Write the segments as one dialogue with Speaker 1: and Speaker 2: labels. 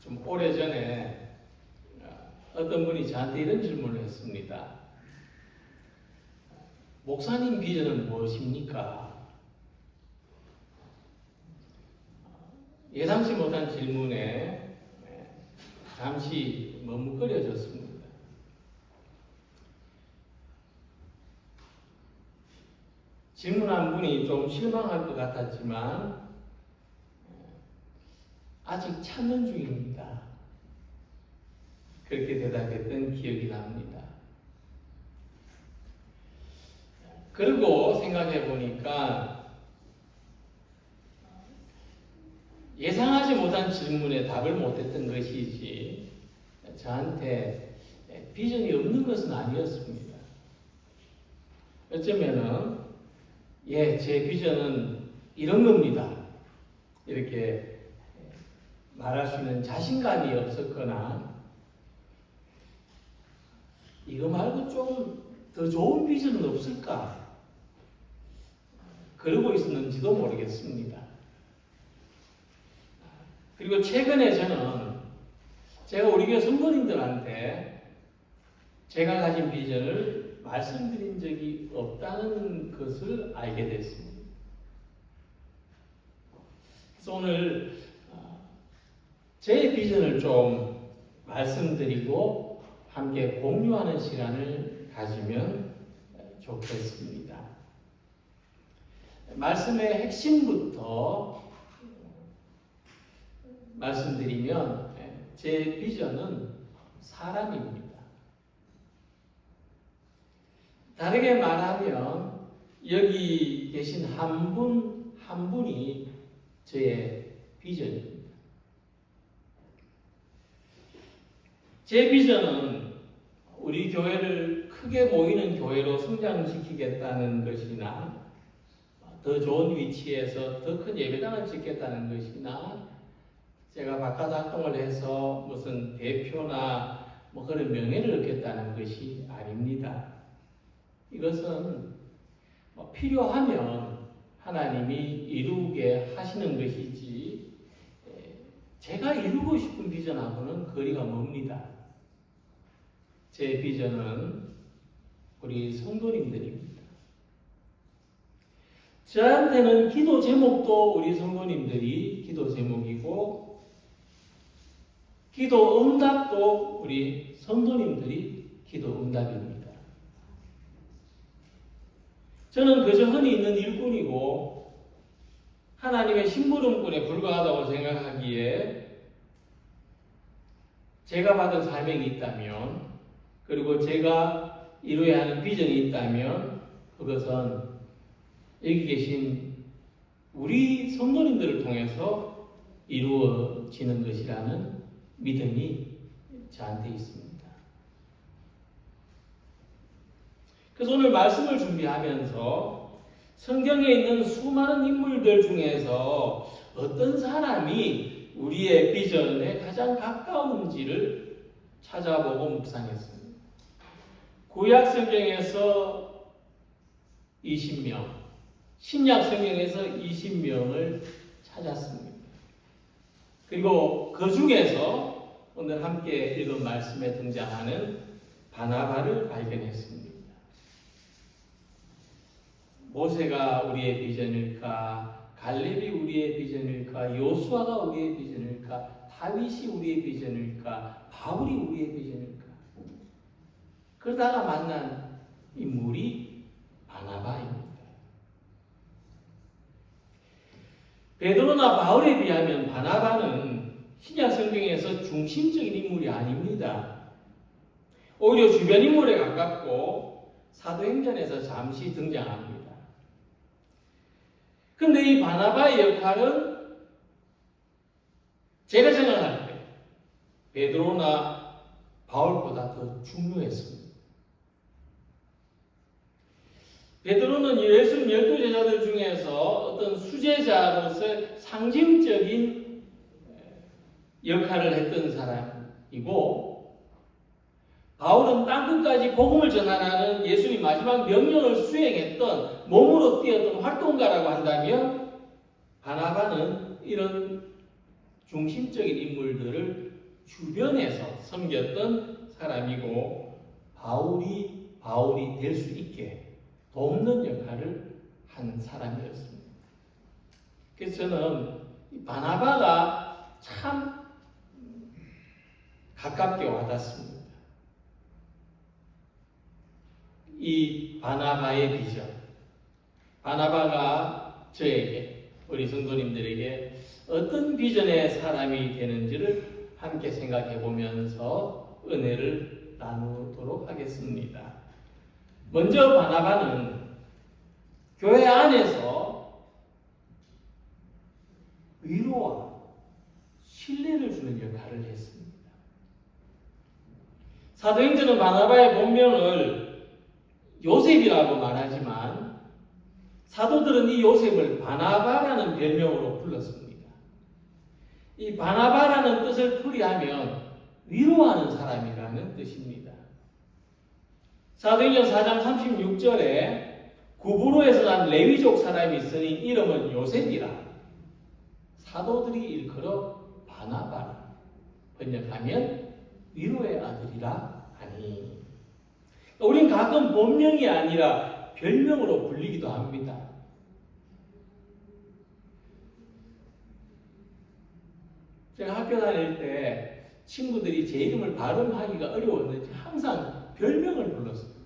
Speaker 1: 좀 오래전에 어떤 분이 저한테 이런 질문을 했습니다. 목사님 비전은 무엇입니까? 예상치 못한 질문에 잠시 머뭇거려졌습니다. 질문한 분이 좀 실망할 것 같았지만 아직 찾는 중입니다. 그렇게 대답했던 기억이 납니다. 그리고 생각해 보니까 예상하지 못한 질문에 답을 못했던 것이지 저한테 비전이 없는 것은 아니었습니다. 어쩌면은 제 비전은 이런 겁니다. 이렇게 말할 수 있는 자신감이 없었거나 이거 말고 좀 더 좋은 비전은 없을까? 그러고 있었는지도 모르겠습니다. 그리고 최근에 저는 제가 우리 교회 성도님들한테 제가 가진 비전을 말씀드린 적이 없다는 것을 알게 됐습니다. 그래서 오늘 제 비전을 좀 말씀드리고 함께 공유하는 시간을 가지면 좋겠습니다. 말씀의 핵심부터 말씀드리면 제 비전은 사람입니다. 다르게 말하면 여기 계신 한 분이 저의 비전입니다. 제 비전은 우리 교회를 크게 모이는 교회로 성장시키겠다는 것이나 더 좋은 위치에서 더 큰 예배당을 짓겠다는 것이나 제가 바깥 활동을 해서 무슨 대표나 그런 명예를 얻겠다는 것이 아닙니다. 이것은 필요하면 하나님이 이루게 하시는 것이지 제가 이루고 싶은 비전하고는 거리가 멉니다. 제 비전은 우리 성도님들입니다. 저한테는 기도 제목도 우리 성도님들이 기도 제목이고 기도 응답도 우리 성도님들이 기도 응답입니다. 저는 그저 흔히 있는 일꾼이고 하나님의 심부름꾼에 불과하다고 생각하기에 제가 받은 사명이 있다면 그리고 제가 이루어야 하는 비전이 있다면 그것은 여기 계신 우리 성도님들을 통해서 이루어지는 것이라는 믿음이 저한테 있습니다. 그래서 오늘 말씀을 준비하면서 성경에 있는 수많은 인물들 중에서 어떤 사람이 우리의 비전에 가장 가까운지를 찾아보고 묵상했습니다. 구약 성경에서 20명, 신약 성경에서 20명을 찾았습니다. 그리고 그 중에서 오늘 함께 읽은 말씀에 등장하는 바나바를 발견했습니다. 모세가 우리의 비전일까? 갈렙이 우리의 비전일까? 요수아가 우리의 비전일까? 다윗이 우리의 비전일까? 바울이 우리의 비전일까? 그러다가 만난 인물이 바나바입니다. 베드로나 바울에 비하면 바나바는 신약 성경에서 중심적인 인물이 아닙니다. 오히려 주변 인물에 가깝고 사도행전에서 잠시 등장합니다. 그런데 이 바나바의 역할은 제가 생각할 때 베드로나 바울보다 더 중요했습니다. 베드로는 예수님 12제자들 중에서 어떤 수제자로서 상징적인 역할을 했던 사람이고 바울은 땅끝까지 복음을 전하라는 예수님 마지막 명령을 수행했던 몸으로 뛰었던 활동가라고 한다면 바나바는 이런 중심적인 인물들을 주변에서 섬겼던 사람이고 바울이 될 수 있게 돕는 역할을 한 사람이었습니다. 그래서 저는 바나바가 참 가깝게 와닿습니다. 이 바나바의 비전, 바나바가 저에게, 우리 성도님들에게 어떤 비전의 사람이 되는지를 함께 생각해 보면서 은혜를 나누도록 하겠습니다. 먼저 바나바는 교회 안에서 위로와 신뢰를 주는 역할을 했습니다. 사도행전은 바나바의 본명을 요셉이라고 말하지만 사도들은 이 요셉을 바나바라는 별명으로 불렀습니다. 이 바나바라는 뜻을 풀이하면 위로하는 사람이라는 뜻입니다. 사도행전 4장 36절에 구브로에서 난 레위족 사람이 있으니 이름은 요셉이라 사도들이 일컬어 바나바라 번역하면 위로의 아들이라 하니, 우린 가끔 본명이 아니라 별명으로 불리기도 합니다. 제가 학교 다닐 때 친구들이 제 이름을 발음하기가 어려웠는지 항상 별명을 불렀어요.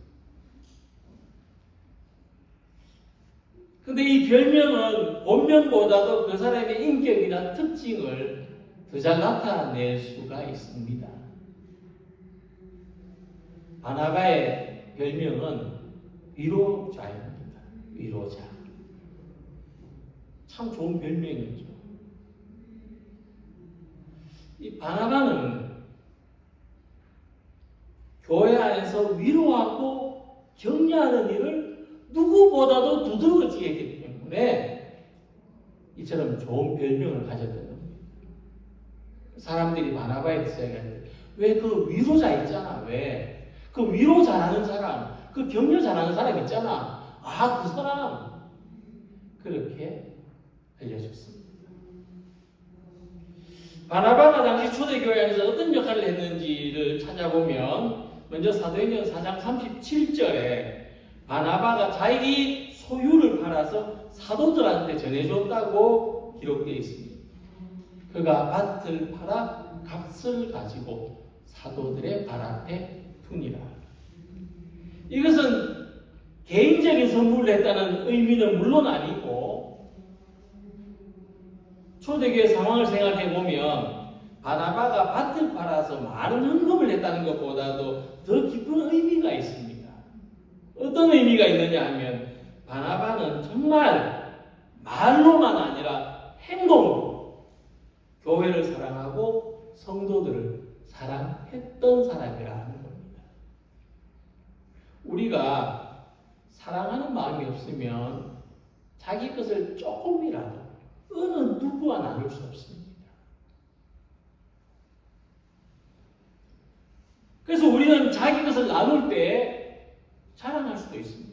Speaker 1: 근데 이 별명은 본명보다도 그 사람의 인격이나 특징을 더 잘 나타낼 수가 있습니다. 바나바의 별명은 위로자입니다. 위로자. 참 좋은 별명이죠. 이 바나바는 교회 안에서 위로하고 격려하는 일을 누구보다도 두드러지게 했기 때문에 이처럼 좋은 별명을 가졌던 겁니다. 사람들이 바나바에 대해서 얘기할 때 왜 그 위로자 있잖아, 왜 그 위로 잘하는 사람, 그 격려 잘하는 사람 있잖아, 아, 그 사람, 그렇게 알려줬습니다. 바나바가 당시 초대교회 안에서 어떤 역할을 했는지를 찾아보면 먼저 사도행전 4장 37절에 바나바가 자기 소유를 팔아서 사도들한테 전해줬다고 기록되어 있습니다. 그가 밭을 팔아 값을 가지고 사도들의 발 앞에 둔이라. 이것은 개인적인 선물을 했다는 의미는 물론 아니고, 초대교회 상황을 생각해 보면 바나바가 밭을 팔아서 많은 헌금을 했다는 것보다도 더 깊은 의미가 있습니다. 어떤 의미가 있느냐 하면 바나바는 정말 말로만 아니라 행동으로 교회를 사랑하고 성도들을 사랑했던 사람이라는 겁니다. 우리가 사랑하는 마음이 없으면 자기 것을 조금이라도 어느 누구와 나눌 수 없습니다. 그래서 우리는 자기 것을 나눌 때 자랑할 수도 있습니다.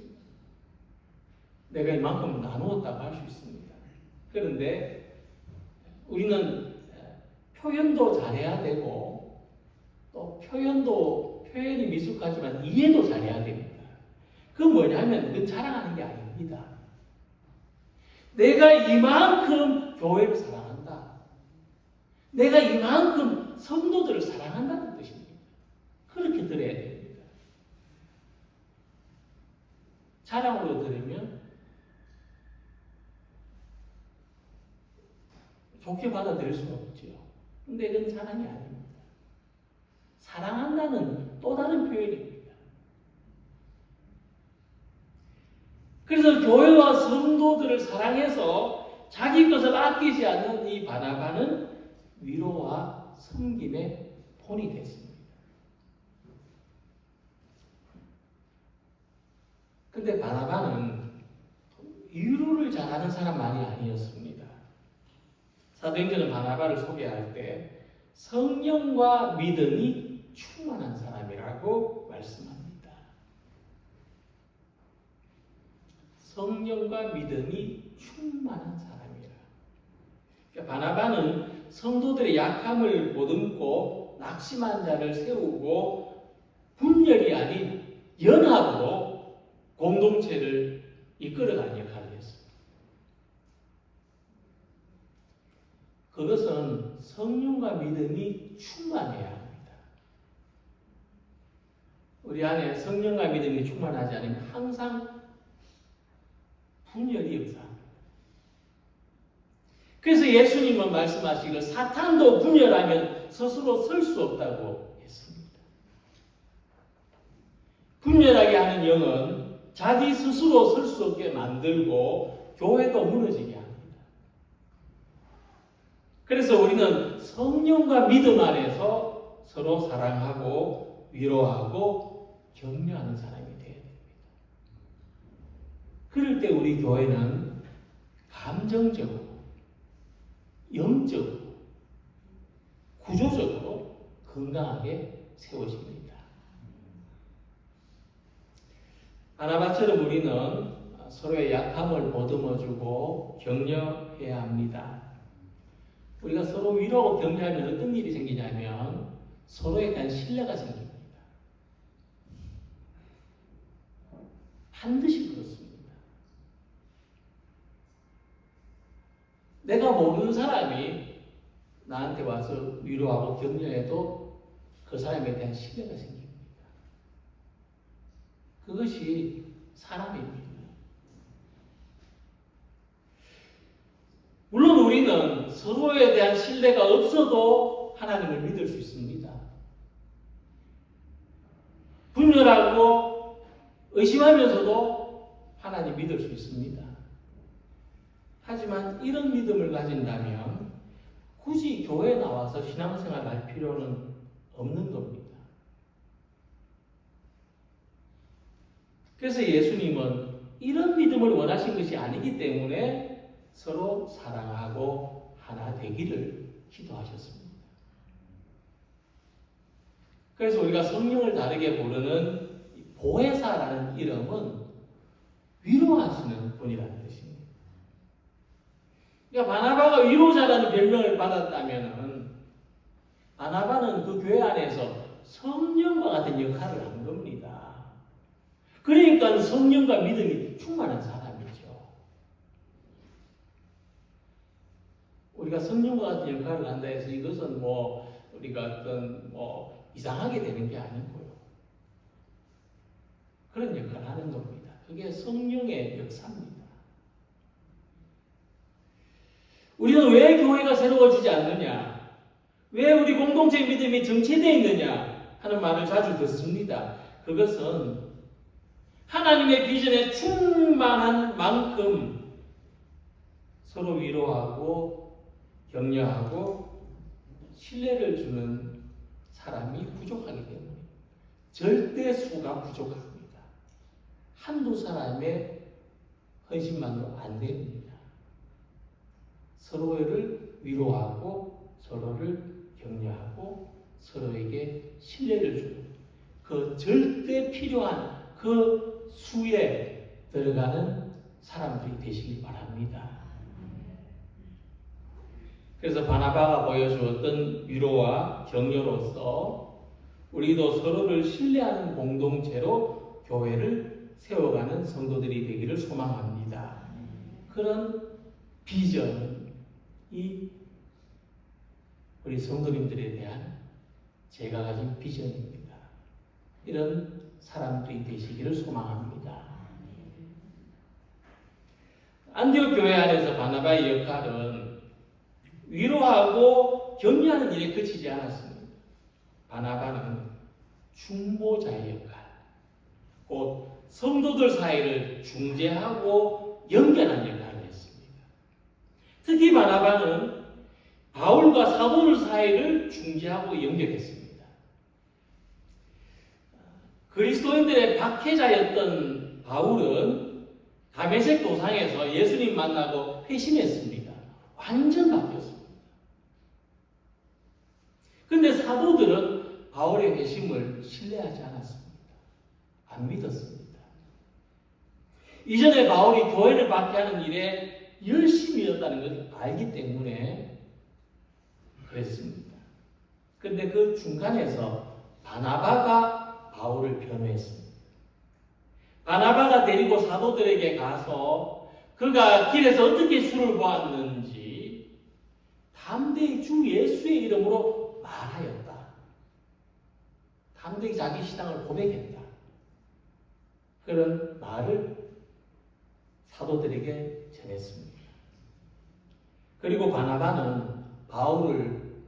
Speaker 1: 내가 이만큼 나누었다고 할 수 있습니다. 그런데 우리는 표현도 잘해야 되고, 또 표현이 미숙하지만 이해도 잘해야 됩니다. 그건 뭐냐면 그건 자랑하는 게 아닙니다. 내가 이만큼 교회를 사랑한다, 내가 이만큼 성도들을 사랑한다는 뜻입니다. 그렇게 들어야 됩니다. 자랑으로 들으면 좋게 받아들일 수가 없지요. 근데 이건 자랑이 아닙니다. 사랑한다는 또 다른 표현입니다. 그래서 교회와 성도들을 사랑해서 자기 것을 아끼지 않는 이 바나바는 위로와 섬김의 본이 됐습니다. 근데 바나바는 위로를 잘하는 사람만이 아니었습니다. 사도행전은 바나바를 소개할 때 성령과 믿음이 충만한 사람이라고 말씀합니다. 성령과 믿음이 충만한 사람이라. 그러니까 바나바는 성도들의 약함을 보듬고 낙심한 자를 세우고 분열이 아닌 연합으로 공동체를 이끌어가는 역할을 했습니다. 그것은 성령과 믿음이 충만해야 합니다. 우리 안에 성령과 믿음이 충만하지 않으면 항상 분열이 역사합니다. 그래서 예수님은 말씀하시기를 사탄도 분열하면 스스로 설 수 없다고 했습니다. 분열하게 하는 영은 자기 스스로 설 수 없게 만들고 교회도 무너지게 합니다. 그래서 우리는 성령과 믿음 안에서 서로 사랑하고 위로하고 격려하는 사람이 되어야 됩니다. 그럴 때 우리 교회는 감정적으로, 영적으로, 구조적으로 건강하게 세워집니다. 바나바처럼 우리는 서로의 약함을 보듬어주고 격려해야 합니다. 우리가 서로 위로하고 격려하면 어떤 일이 생기냐면 서로에 대한 신뢰가 생깁니다. 반드시 그렇습니다. 내가 모르는 사람이 나한테 와서 위로하고 격려해도 그 사람에 대한 신뢰가 생깁니다. 그것이 사람입니다. 물론 우리는 서로에 대한 신뢰가 없어도 하나님을 믿을 수 있습니다. 분열하고 의심하면서도 하나님 믿을 수 있습니다. 하지만 이런 믿음을 가진다면 굳이 교회에 나와서 신앙생활을 할 필요는 없는 겁니다. 그래서 예수님은 이런 믿음을 원하신 것이 아니기 때문에 서로 사랑하고 하나 되기를 기도하셨습니다. 그래서 우리가 성령을 다르게 부르는 보혜사라는 이름은 위로하시는 분이라는 뜻입니다. 그러니까 바나바가 위로자라는 별명을 받았다면 바나바는 그 교회 안에서 성령과 같은 역할을 한 겁니다. 그러니까 성령과 믿음이 충만한 사람이죠. 우리가 성령과 같은 역할을 한다 해서 이것은 우리가 어떤 이상하게 되는 게 아니고요. 그런 역할을 하는 겁니다. 그게 성령의 역사입니다. 우리는 왜 교회가 새로워지지 않느냐? 왜 우리 공동체 믿음이 정체되어 있느냐? 하는 말을 자주 듣습니다. 그것은 하나님의 비전에 충만한 만큼 서로 위로하고 격려하고 신뢰를 주는 사람이 부족하기 때문에 절대 수가 부족합니다. 한두 사람의 헌신만으로 안 됩니다. 서로를 위로하고 서로를 격려하고 서로에게 신뢰를 주는 그 절대 필요한 그 수에 들어가는 사람들이 되시길 바랍니다. 그래서 바나바가 보여주었던 위로와 격려로서 우리도 서로를 신뢰하는 공동체로 교회를 세워가는 성도들이 되기를 소망합니다. 그런 비전이 우리 성도님들에 대한 제가 가진 비전입니다. 이런 사람들이 되시기를 소망합니다. 안디옥 교회 안에서 바나바의 역할은 위로하고 격려하는 일에 그치지 않았습니다. 바나바는 중보자의 역할, 곧 성도들 사이를 중재하고 연결하는 역할을 했습니다. 특히 바나바는 바울과 사도들 사이를 중재하고 연결했습니다. 그리스도인들의 박해자였던 바울은 다메섹 도상에서 예수님 만나고 회심했습니다. 완전 바뀌었습니다. 그런데 사도들은 바울의 회심을 신뢰하지 않았습니다. 안 믿었습니다. 이전에 바울이 교회를 박해하는 일에 열심이었다는 것을 알기 때문에 그랬습니다. 그런데 그 중간에서 바나바가 바울을 변호했습니다. 바나바가 데리고 사도들에게 가서 그가 길에서 어떻게 술을 보았는지 담대히 주 예수의 이름으로 말하였다. 담대히 자기 신앙을 고백했다. 그런 말을 사도들에게 전했습니다. 그리고 바나바는 바울을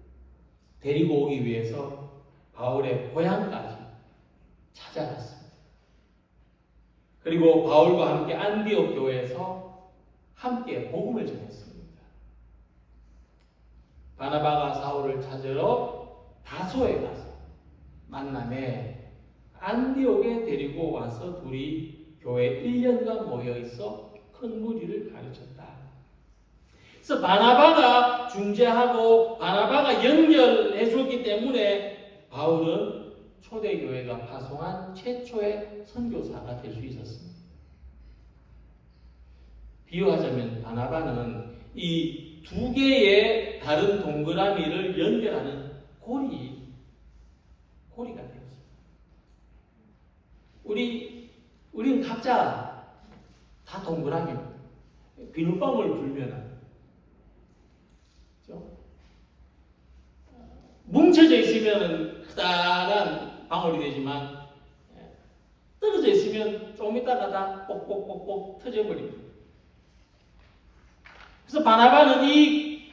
Speaker 1: 데리고 오기 위해서 바울의 고향까지 찾아갔습니다. 그리고 바울과 함께 안디옥 교회에서 함께 복음을 전했습니다. 바나바가 사울을 찾으러 다소에 가서 만남에 안디옥에 데리고 와서 둘이 교회 1년간 모여 있어 큰 무리를 가르쳤다. 그래서 바나바가 중재하고 바나바가 연결해 줬기 때문에 바울은 초대교회가 파송한 최초의 선교사가 될 수 있었습니다. 비유하자면 바나바는 이 두 개의 다른 동그라미를 연결하는 고리가 되었습니다. 우린 각자 다 동그라미입니다. 비눗방울 불면 그렇죠? 뭉쳐져 있으면 크다란 방울이 되지만 떨어져 있으면 좀 있다가 다 뽁뽁뽁뽁 터져버립니다. 그래서 바나바는 이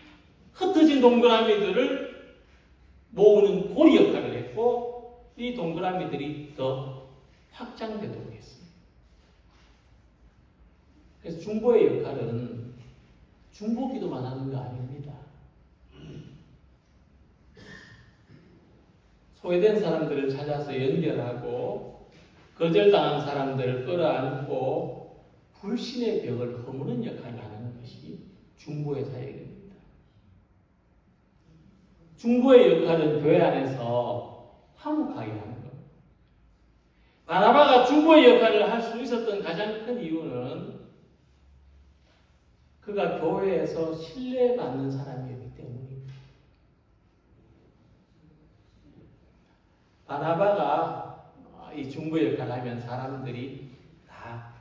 Speaker 1: 흩어진 동그라미들을 모으는 고리 역할을 했고 이 동그라미들이 더 확장되도록 했습니다. 그래서 중보의 역할은 중보기도만 하는 거 아닙니다. 소외된 사람들을 찾아서 연결하고 거절당한 사람들을 끌어안고 불신의 벽을 허무는 역할을 하는 것이 중보의 사역입니다. 중보의 역할은 교회 안에서 화목하게 하는 겁니다. 바나바가 중보의 역할을 할 수 있었던 가장 큰 이유는 그가 교회에서 신뢰받는 사람이었기 때문입니다. 바나바가 이 중보의 역할을 하면 사람들이 다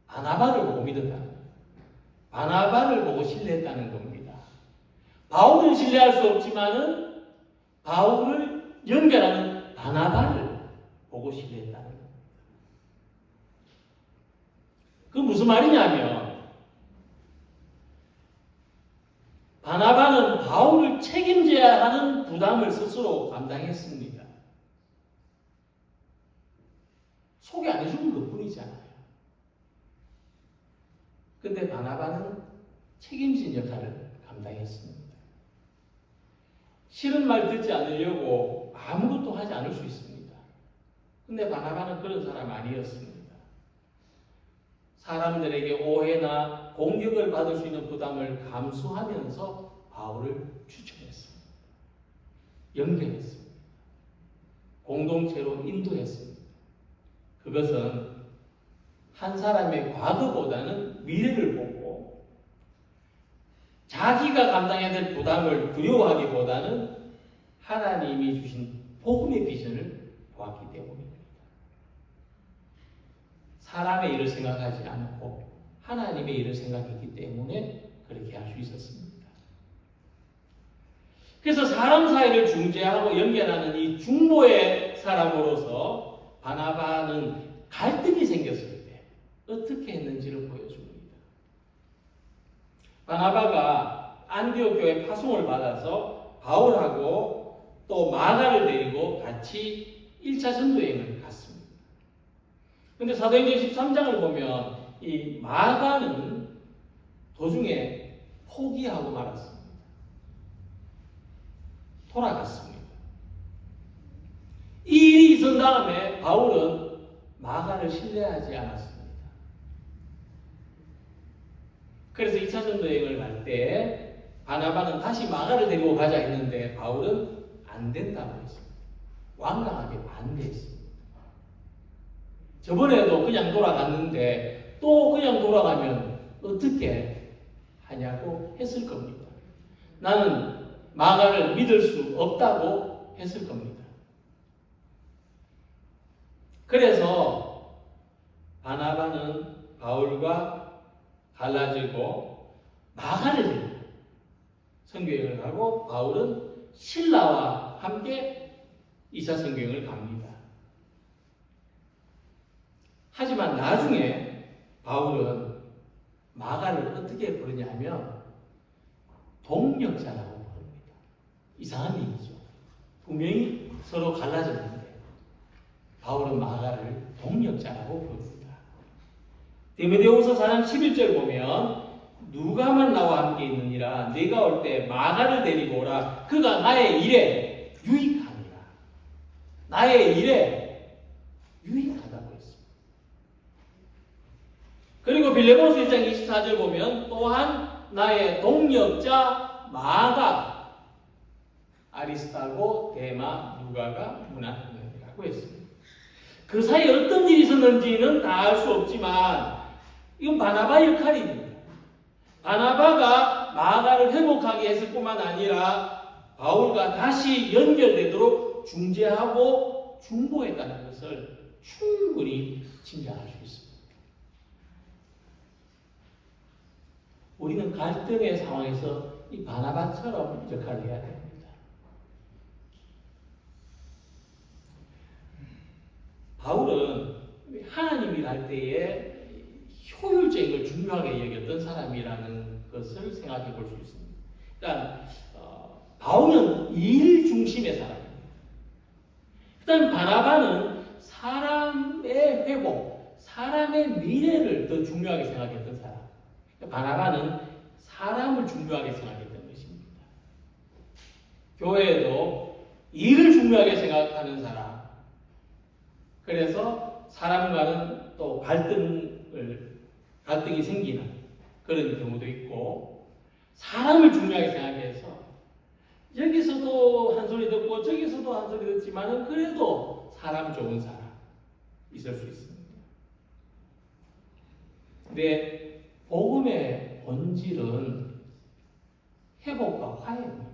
Speaker 1: 바나바를 보고 믿었다는 거예요. 바나바를 보고 신뢰했다는 겁니다. 바울을 신뢰할 수 없지만은 바울을 연결하는 바나바를 보고 신뢰했다는 겁니다. 그 무슨 말이냐면 바나바는 바울을 책임져야 하는 부담을 스스로 감당했습니다. 소개 안 해주는 것뿐이잖아요. 근데 바나바는 책임진 역할을 감당했습니다. 싫은 말 듣지 않으려고 아무것도 하지 않을 수 있습니다. 근데 바나바는 그런 사람 아니었습니다. 사람들에게 오해나 공격을 받을 수 있는 부담을 감수하면서 바울을 추천했습니다. 연결했습니다. 공동체로 인도했습니다. 그것은 한 사람의 과거보다는 미래를 보고 자기가 감당해야 될 부담을 두려워하기보다는 하나님이 주신 복음의 비전을 보았기 때문입니다. 사람의 일을 생각하지 않고 하나님의 일을 생각했기 때문에 그렇게 할 수 있었습니다. 그래서 사람 사이를 중재하고 연결하는 이 중보의 사람으로서 바나바는 갈등이 생겼을 때 어떻게 했는지를 보여줍니다. 바나바가 안디옥 교회 파송을 받아서 바울하고 또 마가를 데리고 같이 1차 전도여행을 갔습니다. 그런데 사도행전 13장을 보면 이 마가는 도중에 포기하고 말았습니다. 돌아갔습니다. 이 일이 있은 다음에 바울은 마가를 신뢰하지 않았습니다. 그래서 2차 전도여행을 갈 때 바나바는 다시 마가를 데리고 가자 했는데 바울은 안 된다고 했습니다. 완강하게 반대했습니다. 저번에도 그냥 돌아갔는데 또 그냥 돌아가면 어떻게 하냐고 했을 겁니다. 나는 마가를 믿을 수 없다고 했을 겁니다. 그래서 바나바는 바울과 갈라지고 마가를 데리고 선교여행을 가고 바울은 실라와 함께 2차 선교여행을 갑니다. 하지만 나중에 바울은 마가를 어떻게 부르냐면 동력자라고 부릅니다. 이상한 얘기죠. 분명히 서로 갈라졌는데 바울은 마가를 동력자라고 부릅니다. 디모데후서 4장 11절 보면 누가만 나와 함께 있느니라 네가 올 때 마가를 데리고 오라 그가 나의 일에 유익하니라. 나의 일에 유익하다고 했습니다. 그리고 빌레몬서 1장 24절 보면 또한 나의 동력자 마가 아리스타고 데마 누가가 문안하느니라고 했습니다. 그 사이에 어떤 일이 있었는지는 다 알 수 없지만 이건 바나바 역할입니다. 바나바가 마가를 회복하게 했을 뿐만 아니라 바울과 다시 연결되도록 중재하고 중보했다는 것을 충분히 짐작할 수 있습니다. 우리는 갈등의 상황에서 이 바나바처럼 역할을 해야 됩니다. 바울은 하나님이 할 때에 효율적인 걸 중요하게 여겼던 사람이라는 것을 생각해 볼 수 있습니다. 그러니까 바울은 일 중심의 사람입니다. 그다음 바나바는 사람의 회복, 사람의 미래를 더 중요하게 생각했던 사람. 바나바는 사람을 중요하게 생각했던 것입니다. 교회도 일을 중요하게 생각하는 사람. 그래서 사람과는 또 갈등이 생기는 그런 경우도 있고, 사람을 중요하게 생각해서 여기서도 한 소리 듣고 저기서도 한 소리 듣지만은 그래도 사람 좋은 사람 있을 수 있습니다. 근데 복음의 본질은 회복과 화해입니다.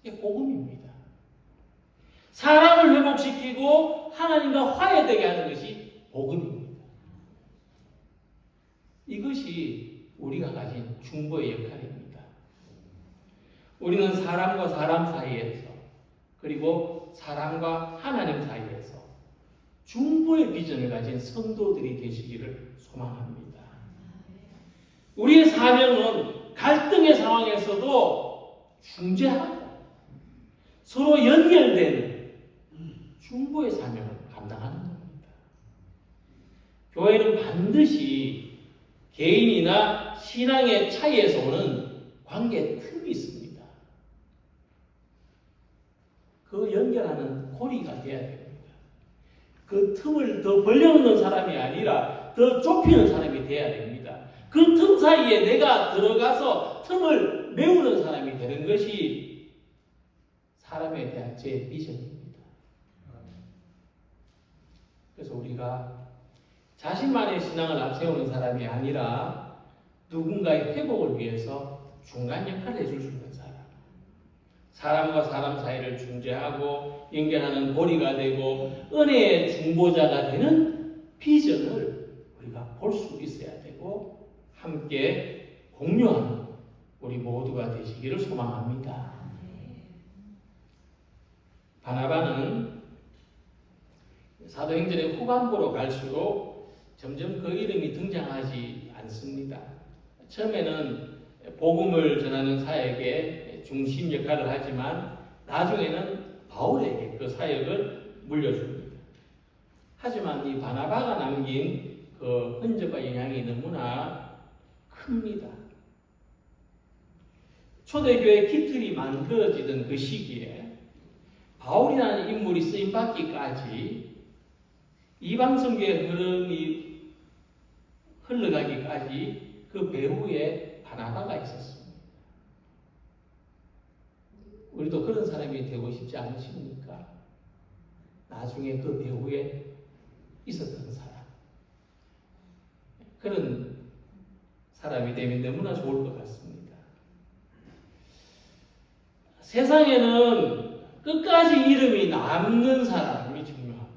Speaker 1: 이게 복음입니다. 사람을 회복시키고 하나님과 화해되게 하는 것이 복음입니다. 이것이 우리가 가진 중보의 역할입니다. 우리는 사람과 사람 사이에서 그리고 사람과 하나님 사이에서 중보의 비전을 가진 성도들이 되시기를 소망합니다. 우리의 사명은 갈등의 상황에서도 중재하고 서로 연결되는 중보의 사명을 감당하는 겁니다. 교회는 반드시 개인이나 신앙의 차이에서 오는 관계 틈이 있습니다. 그 연결하는 고리가 되어야 됩니다. 그 틈을 더 벌려놓는 사람이 아니라 더 좁히는 사람이 되어야 됩니다. 그 틈 사이에 내가 들어가서 틈을 메우는 사람이 되는 것이 사람에 대한 제 비전입니다. 그래서 우리가 자신만의 신앙을 앞세우는 사람이 아니라 누군가의 회복을 위해서 중간 역할을 해줄 수 있는 사람. 사람과 사람 사이를 중재하고 연결하는 고리가 되고 은혜의 중보자가 되는 비전을 우리가 볼 수 있어야 되고 함께 공유하는 우리 모두가 되시기를 소망합니다. 바나바는 사도행전의 후반부로 갈수록 점점 그 이름이 등장하지 않습니다. 처음에는 복음을 전하는 사역에 중심 역할을 하지만 나중에는 바울에게 그 사역을 물려줍니다. 하지만 이 바나바가 남긴 그 흔적과 영향이 너무나 큽니다. 초대교회 기틀이 만들어지던 그 시기에 바울이라는 인물이 쓰임받기까지 이방성교의 흐름이 흘러가기까지 그 배후에 바나바가 있었습니다. 우리도 그런 사람이 되고 싶지 않으십니까? 나중에 그 배후에 있었던 사람. 그런 사람이 되면 너무나 좋을 것 같습니다. 세상에는 끝까지 이름이 남는 사람이 중요합니다.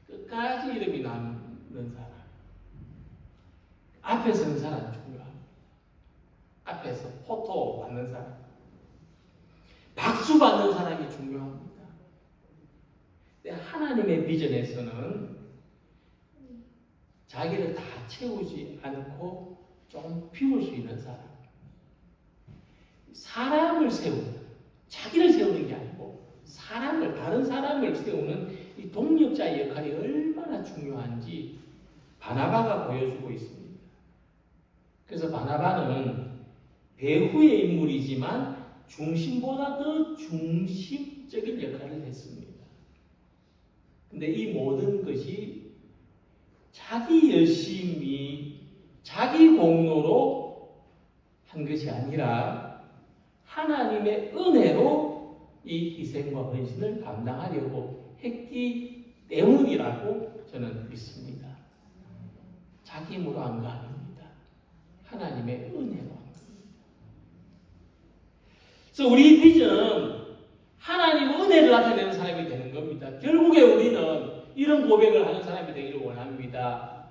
Speaker 1: 끝까지 이름이 남는 사람. 앞에 서는 사람이 중요합니다. 앞에서 포토 받는 사람. 박수 받는 사람이 중요합니다. 하나님의 비전에서는 자기를 다 채우지 않고 좀 비울 수 있는 사람. 사람을 세우는, 자기를 세우는 게 아니고 사람을, 다른 사람을 세우는 이 동력자의 역할이 얼마나 중요한지 바나바가 보여주고 있습니다. 그래서 바나바는 배후의 인물이지만 중심보다 더 중심적인 역할을 했습니다. 근데 이 모든 것이 자기 열심히, 자기 공로로 한 것이 아니라 하나님의 은혜로 이 희생과 헌신을 감당하려고 했기 때문이라고 저는 믿습니다. 자기 힘으로 한 거 아닙니다. 하나님의 은혜로 한 겁니다. 그래서 우리 비전은 하나님의 은혜를 나타내는 사람이 되는 겁니다. 결국에 우리는 이런 고백을 하는 사람이 되기를 원합니다.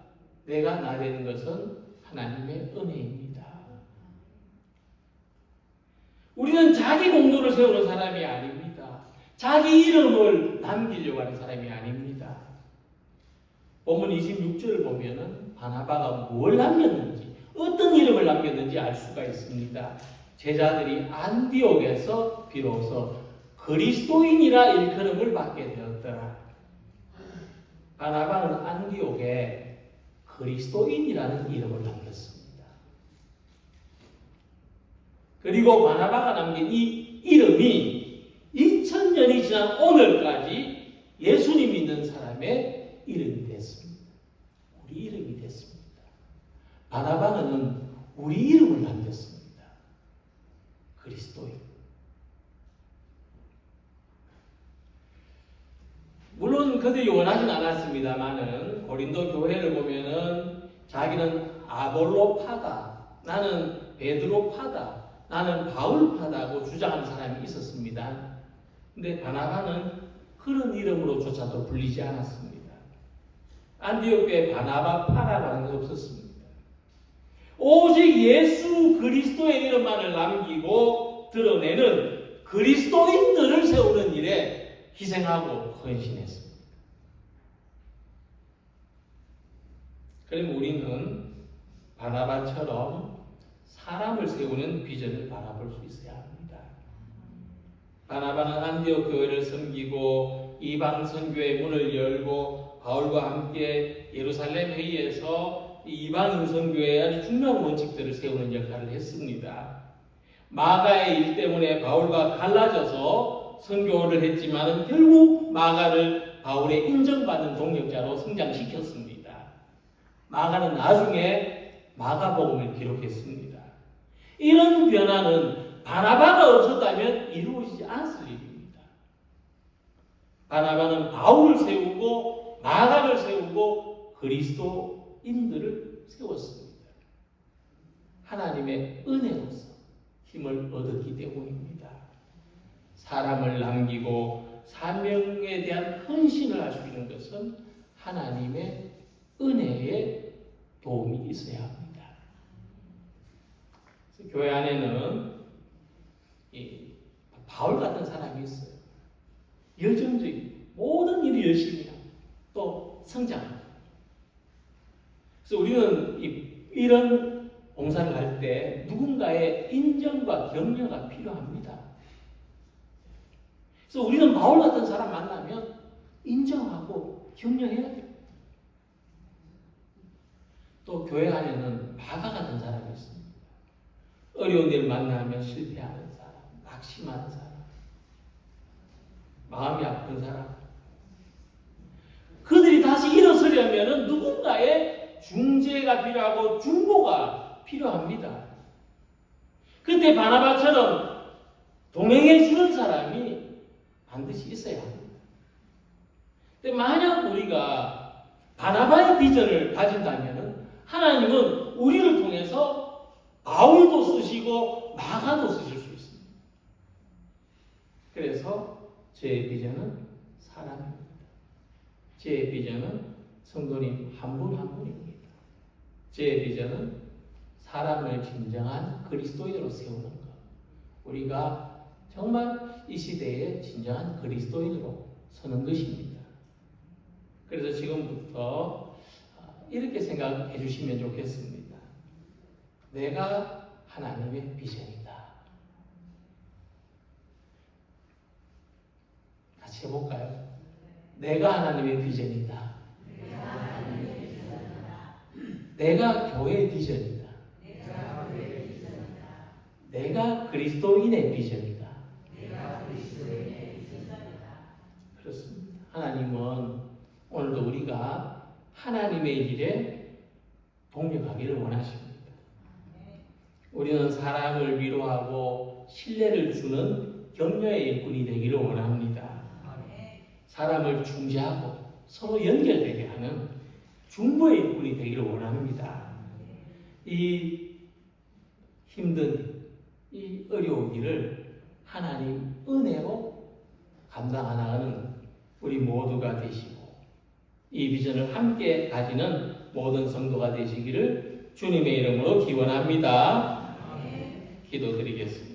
Speaker 1: 내가 나 되는 것은 하나님의 은혜입니다. 우리는 자기 공로를 세우는 사람이 아닙니다. 자기 이름을 남기려고 하는 사람이 아닙니다. 본문 26절을 보면은 바나바가 뭘 남겼는지, 어떤 이름을 남겼는지 알 수가 있습니다. 제자들이 안디옥에서 비로소 그리스도인이라 일컬음을 받게 되었더라. 바나바는 안디옥에 그리스도인이라는 이름을 남겼습니다. 그리고 바나바가 남긴 이 이름이 2000년이 지난 오늘까지 예수님 믿는 사람의 이름이 됐습니다. 우리 이름이 됐습니다. 바나바는 우리 이름을 남겼습니다. 그리스도인. 물론 그들이 원하진 않았습니다만은 고린도 교회를 보면은 자기는 아볼로파다, 나는 베드로파다, 나는 바울파다고 주장하는 사람이 있었습니다. 근데 바나바는 그런 이름으로조차도 불리지 않았습니다. 안디옥에 바나바파라고 하는 게 없었습니다. 오직 예수 그리스도의 이름만을 남기고 드러내는 그리스도인들을 세우는 일에 희생하고 헌신했습니다. 그럼 우리는 바나바처럼 사람을 세우는 비전을 바라볼 수 있어야 합니다. 바나바는 안디옥 교회를 섬기고 이방 선교의 문을 열고 바울과 함께 예루살렘 회의에서 이방인 선교의 아주 중요한 원칙들을 세우는 역할을 했습니다. 마가의 일 때문에 바울과 갈라져서 선교를 했지만 결국 마가를 바울의 인정받는 동력자로 성장시켰습니다. 마가는 나중에 마가복음을 기록했습니다. 이런 변화는 바나바가 없었다면 이루어지지 않았을 일입니다. 바나바는 바울을 세우고 마가를 세우고 그리스도인들을 세웠습니다. 하나님의 은혜로서 힘을 얻었기 때문입니다. 사람을 남기고 사명에 대한 헌신을 할 수 있는 것은 하나님의 은혜에 도움이 있어야 합니다. 교회 안에는 바울 같은 사람이 있어요. 열정적인 모든 일을 열심히 하고 또 성장합니다. 그래서 우리는 이런 봉사를 할 때 누군가의 인정과 격려가 필요합니다. 그래서 우리는 바울 같은 사람 만나면 인정하고 격려해야 돼요. 또 교회 안에는 마가 같은 사람이 있습니다. 어려운 일을 만나면 실패하는 사람, 낙심하는 사람, 마음이 아픈 사람. 그들이 다시 일어서려면 누군가의 중재가 필요하고 중보가 필요합니다. 그때 바나바처럼 동행해 주는 사람이 반드시 있어야 합니다. 근데 만약 우리가 바나바의 비전을 가진다면 하나님은 우리를 통해서 바울도 쓰시고 마가도 쓰실 수 있습니다. 그래서 제 비전은 사람입니다. 제 비전은 성도님 한 분 한 분입니다. 제 비전은 사람을 진정한 그리스도인으로 세우는 것. 우리가 정말 이 시대에 진정한 그리스도인으로 서는 것입니다. 그래서 지금부터 이렇게 생각해 주시면 좋겠습니다. 내가 하나님의 비전이다. 같이 해볼까요? 내가 하나님의 비전이다. 내가 교회의 비전이다. 내가 그리스도인의 비전이다. 그렇습니다. 하나님은 오늘도 우리가 하나님의 일에 동력하기를 원하십니다. 우리는 사람을 위로하고 신뢰를 주는 격려의 일꾼이 되기를 원합니다. 사람을 중재하고 서로 연결되게 하는 중보의 일꾼이 되기를 원합니다. 이 힘든 이 어려운 일을 하나님 은혜로 감당하는 우리 모두가 되시고 이 비전을 함께 가지는 모든 성도가 되시기를 주님의 이름으로 기원합니다. 기도드리겠습니다.